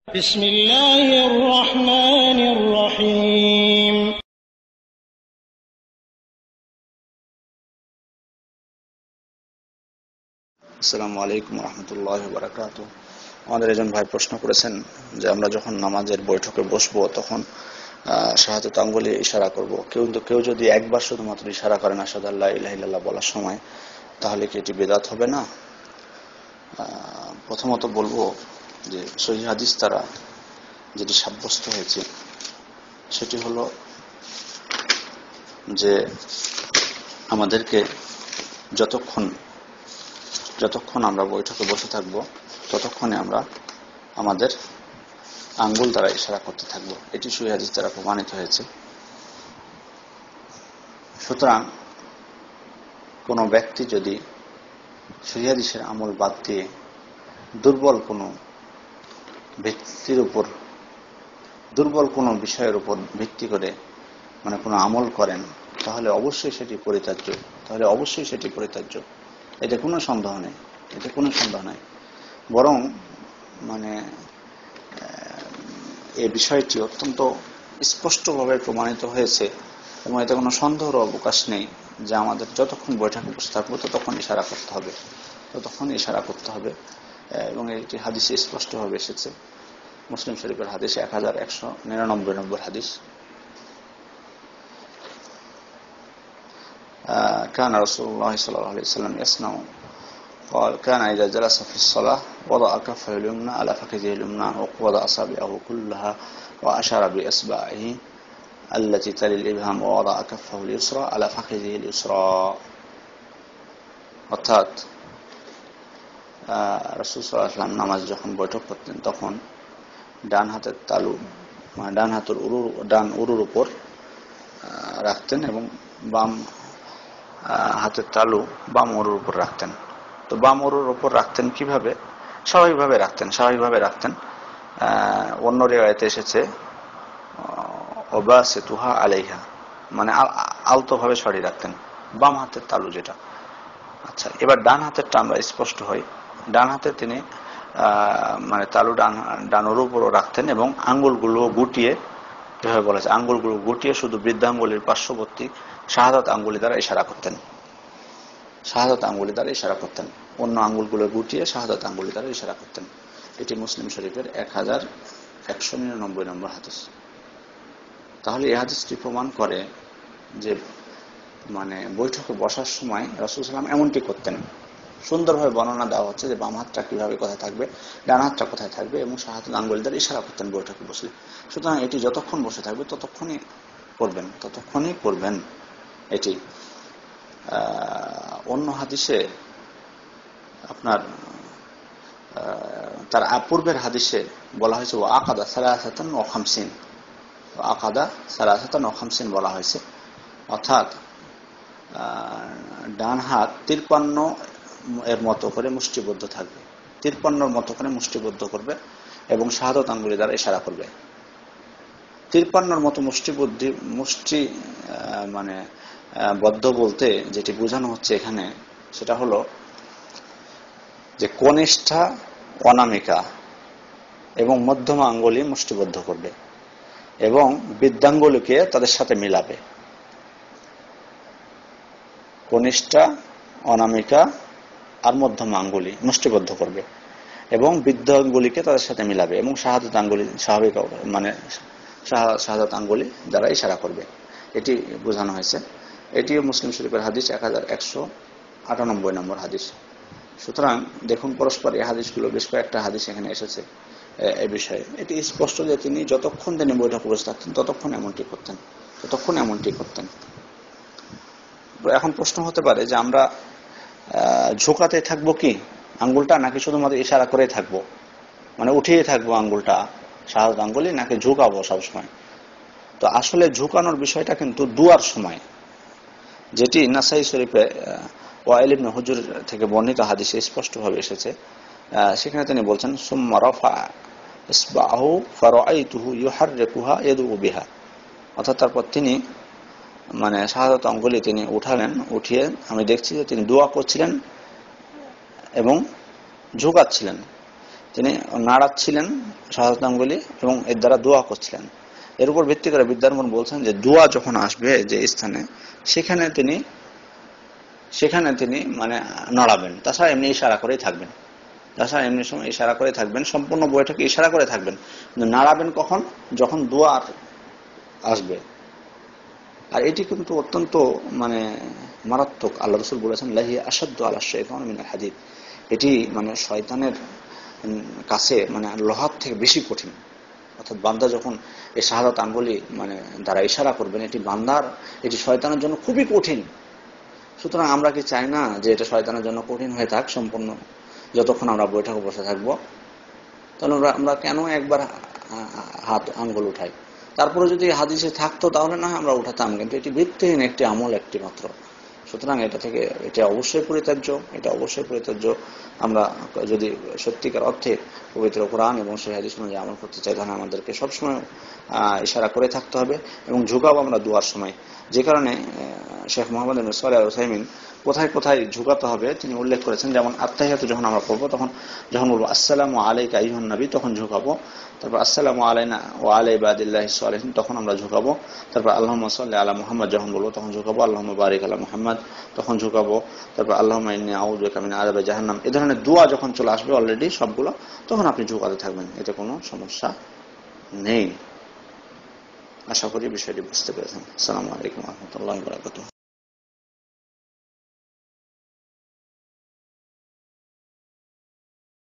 بسم الله الرحمن الرحيم আসসালামু আলাইকুম রহমতুল্লাহ বারাকাত। আমাদের একজন ভাই প্রশ্ন করেছেন যে আমরা যখন নামাজের বৈঠকে বসবো তখন শাহাদাত আঙ্গুলে ইশারা করব। কেউ যদি একবার শুধুমাত্র ইশারা করেন আশহাদু আল্লা ইলাহা ইল্লাল্লাহ বলার সময়, তাহলে কি এটি বিদআত হবে না? প্রথমত বলবো যে সহিহ হাদিস দ্বারা যেটি সাব্যস্ত হয়েছে সেটি হলো যে আমাদেরকে যতক্ষণ আমরা বৈঠকে বসে থাকব ততক্ষণে আমরা আমাদের আঙ্গুল দ্বারা ইশারা করতে থাকব। এটি সহিহ হাদিস দ্বারা প্রমাণিত হয়েছে। সুতরাং কোন ব্যক্তি যদি সহিহ হাদিসের আমল বাদ দিয়ে দুর্বল কোনো বিষয়ের উপর ভিত্তি করে কোনো আমল করেন, তাহলে অবশ্যই সেটি পরিত্যাজ্য। এতে কোনো সন্দেহ নেই। বরং এই বিষয়টি অত্যন্ত স্পষ্টভাবে প্রমাণিত হয়েছে এবং এতে কোনো সন্দেহের অবকাশ নেই যে আমাদের যতক্ষণ বৈঠকে বসে থাকবো ততক্ষণ ইশারা করতে হবে এবং এটি হাদিসে স্পষ্টভাবে এসেছে। মুসলিম শরীফের হাদিস 1199 নম্বর হাদিস। كان رسول الله صلى الله عليه وسلم يصنع قال كان إذا جلس في الصلاة وضع كفه اليمنى على فخذه اليمنى وقبض أصابعه كلها وأشار بإصبعه التي تلي الإبهام ووضع كفه اليسرى على فخذه اليسرى। অর্থাৎ রাসূল সাল্লাল্লাহু আলাইহি ওয়াসাল্লাম নামাজ যখন বৈঠক করতেন তখন ডান উরুর উপর রাখতেন এবং বাম হাতের তালু বাম উরুর উপর রাখতেন। তো বাম উরুর উপর রাখতেন কিভাবে? স্বাভাবিকভাবে রাখতেন। অন্য রিওয়ায়াতে এসেছে ওবাসিতুহা আলাইহা, আলতোভাবে সরিয়ে রাখতেন বাম হাতের তালু যেটা। আচ্ছা, এবার ডান হাতেরটা আমরা স্পষ্ট হই। ডান হাতে তিনি তালু ডান উরুর উপরও রাখতেন এবং আঙ্গুলগুলো গুটিয়ে, এভাবে বলা যায়, আঙ্গুলগুলো গুটিয়ে শুধু বৃদ্ধাঙ্গুলির পার্শ্ববর্তী শাহাদাত আঙ্গুলি দ্বারা ইশারা করতেন। অন্য আঙ্গুলগুলো গুটিয়ে শাহাদাত আঙ্গুলি দ্বারা ইশারা করতেন। এটি মুসলিম শরীফের 1199 নম্বর হাদিস। তাহলে এই হাদিসটি প্রমাণ করে যে বৈঠকে বসার সময় রাসূল সাল্লাল্লাহু আলাইহি ওয়াসাল্লাম এমনটি করতেন। সুন্দরভাবে বর্ণনা দেওয়া হচ্ছে যে বাম হাতটা কিভাবে কোথায় থাকবে, ডান হাতটা কোথায় থাকবে এবং শাহাদাত আঙ্গুল দ্বারা ইশারা করতেন বৈঠকে বসলে। সুতরাং এটি যতক্ষণ বসে থাকবে ততক্ষণই করবেন। এটি অন্য হাদিসে আপনার তার পূর্বের হাদিসে বলা হয়েছে আকাদা সালাসাতান ওয়া খামসিন বলা হয়েছে। অর্থাৎ ডান হাত 53 এর মতো করে মুষ্টিবদ্ধ থাকবে, 53 মতো করে মুষ্টিবদ্ধ করবে এবং শাহাদাত আঙ্গুলি দ্বারা ইশারা করবে। 53 মতো বদ্ধ বলতে যেটি বোঝানো হচ্ছে এখানে সেটা হলো যে কনিষ্ঠা, অনামিকা এবং মধ্যমা আঙ্গুলি মুষ্টিবদ্ধ করবে এবং বৃদ্ধাঙ্গুলিকে তাদের সাথে মিলাবে। কনিষ্ঠা, অনামিকা আর মধ্যমা আঙ্গুলি মুষ্টিবদ্ধ করবে এবং বৃদ্ধাঙ্গুলিকে তাদের সাথে মিলাবে এবং শাহাদাত আঙ্গুলি শাহাদাত আঙ্গুলি দ্বারা ইশারা করবে। এটি বোঝানো হয়েছে। এটিও মুসলিম শরীফের হাদিস 1198 নম্বর হাদিস। সুতরাং দেখুন পরস্পর এই হাদিসগুলো, বেশ কয়েকটা হাদিস এখানে এসেছে এই বিষয়ে। এটি স্পষ্ট যে তিনি যতক্ষণ তিনি বৈঠকে বসে থাকতেন ততক্ষণ এমনটি করতেন। এখন প্রশ্ন হতে পারে যে আমরা ঝোঁকাতে থাকবো কি আঙ্গুলটা, নাকি শুধুমাত্র ইশারা করে থাকবো, উঠিয়ে থাকবো আঙ্গুলটা শাহাদাত আঙ্গুলি, নাকি ঝুঁকাবো সবসময়? তো আসলে ঝুঁকানোর বিষয়টা কিন্তু দুয়ার সময়, যেটি নাসাই শরীফে ওয়াইল ইবনে হুজর থেকে বর্ণিত হাদিসে স্পষ্টভাবে এসেছে। সেখানে তিনি বলছেন সুম্মা রাফা ইসবাহু ফারাআইতুহু ইউহাররিকুহা ইয়াদউ বিহা। অর্থাৎ তারপর তিনি শাহাদাত আঙ্গুলি তিনি উঠিয়ে আমি দেখছি যে তিনি দোয়া করছিলেন এবং ঝুঁকাচ্ছিলেন। তিনি নাড়াচ্ছিলেন শাহাদাত আঙ্গুলি এবং এর দ্বারা দোয়া করছিলেন। এর উপর ভিত্তি করে বিদ্যারমণ বলছেন যে দোয়া যখন আসবে যে স্থানে সেখানে তিনি মানে নাড়াবেন, তাছাড়া এমনি ইশারা করেই থাকবেন, তাছাড়া এমনি সময় ইশারা করে থাকবেন, সম্পূর্ণ বইটাকে ইশারা করে থাকবেন। নাড়াবেন কখন? যখন দোয়া আসবে। আর এটি কিন্তু অত্যন্ত মানে মারাত্মক। আল্লাহ রাসূল বলেছেন লাহি আশাদ্দু আলা শাইতান মিনাল হাদিদ, এটি মানে শয়তানের কাছে মানে লোহার থেকে বেশি কঠিন। অর্থাৎ বান্দা যখন এই শাহাদাত আঙ্গুলি মানে দ্বারা ইশারা করবেন, এটি শয়তানের জন্য খুবই কঠিন। সুতরাং আমরা কি চাই না যে এটা শয়তানের জন্য কঠিন হয়ে থাক সম্পূর্ণ, যতক্ষণ আমরা বৈঠকে বসে থাকবো? তাহলে আমরা কেন একবার হাত আঙ্গুল উঠাই? তারপরে যদি হাদিসে থাকতো তাহলে না আমরা উঠাতাম, কিন্তু এটি ভিত্তিহীন একটি আমল, একটি মাত্র। সুতরাং এটা অবশ্যই পরিত্যাজ্য। আমরা যদি সত্যিকার অর্থে পবিত্র কোরআন এবং সেই হাদিস অনুযায়ী আমল করতে চাই, তাহলে আমাদেরকে সবসময় ইশারা করে থাকতে হবে এবং ঝুঁকাবো আমরা দুয়ার সময়। যে কারণে শেখ মোহাম্মদ ইবনে সালেহ আল উসাইমিন কোথায় কোথায় ঝুঁকাতে হবে তিনি উল্লেখ করেছেন। যেমন আত্তাহিয়াতু যখন আমরা পড়বো, যখন বলবো আসসালামু আলাইকা আইয়ুহান নবী, তখন ঝুঁকাবো। তারপর আসসালামু আলাইনা ওয়া আলা ইবাদিল্লাহিস সালিহিন, তখন আমরা ঝুঁকাবো। তারপর আল্লাহুম্মা সাল্লি আলা মুহাম্মদ যখন বলবো তখন ঝুঁকাবো। আল্লাহুম্মা বারিক আলা মুহাম্মদ তখন ঝুঁকাবো। তারপর আল্লাহুম্মা ইন্নী আউযু বিকা মিন আযাবি জাহান্নাম, এই ধরনের দোয়া যখন চলে আসবে অলরেডি সবগুলো, তখন আপনি ঝুঁকাতে থাকবেন, এতে কোনো সমস্যা নেই। আশা করি বিষয়টি বুঝতে পেরেছেন। আসসালামু আলাইকুম ওয়া রাহমাতুল্লাহি ওয়া বারাকাতুহু।